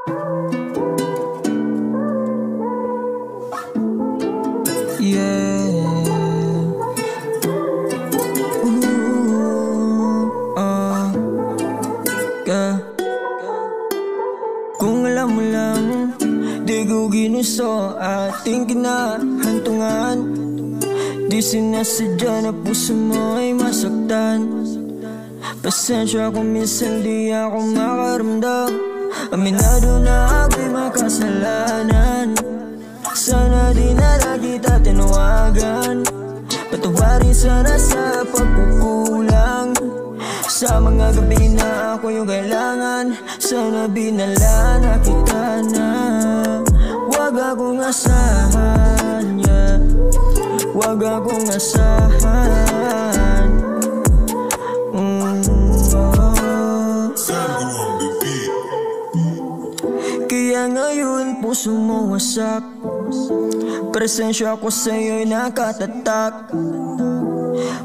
Yeah. Yeah. Kung alam mo lang, di ko ginusto ating kinahantungan. Di sinasadya na puso mo ay masaktan. Pasensya kung minsan di ako makaramdam. Aminado na ako'y makasalanan. Sana di na lang kita tinawagan. Patawarin sana sa pagkukulang. Sa mga gabi na ako yung kailangan. Sana binala na kita na. Huwag akong asahan, yeah. Huwag akong asahan. Kaya ngayon puso mo wasak. Presensya ko sa'yo'y nakatatak.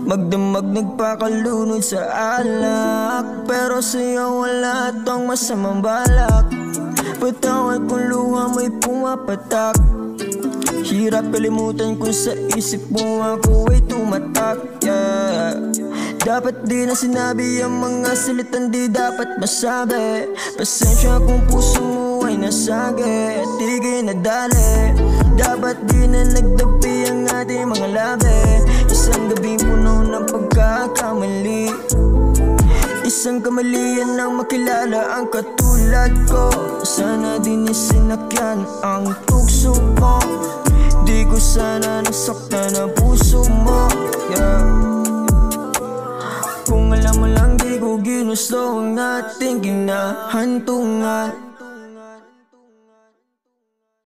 Magdamag nagpakalunod sa alak. Pero sa'yo wala tong masamang balak. Patawad kung luha mo'y pumapatak. Hirap kalimutan kung sa isip mo ako ay tumatak, yeah. Dapat di na sinabi ang mga salitang di dapat masabi. Pasensya kung puso mo ay nasagi at di ginadali. Dapat di na nagdapi ang ating mga labi. Isang gabing puno ng pagkakamali. Isang kamalian nang makilala ang katulad ko. Sana din isinakyan ang tukso mo. Di ko sana nasaktan ang puso mo, yeah. Kung alam mo lang di ko ginusto ang ating kinahantungan.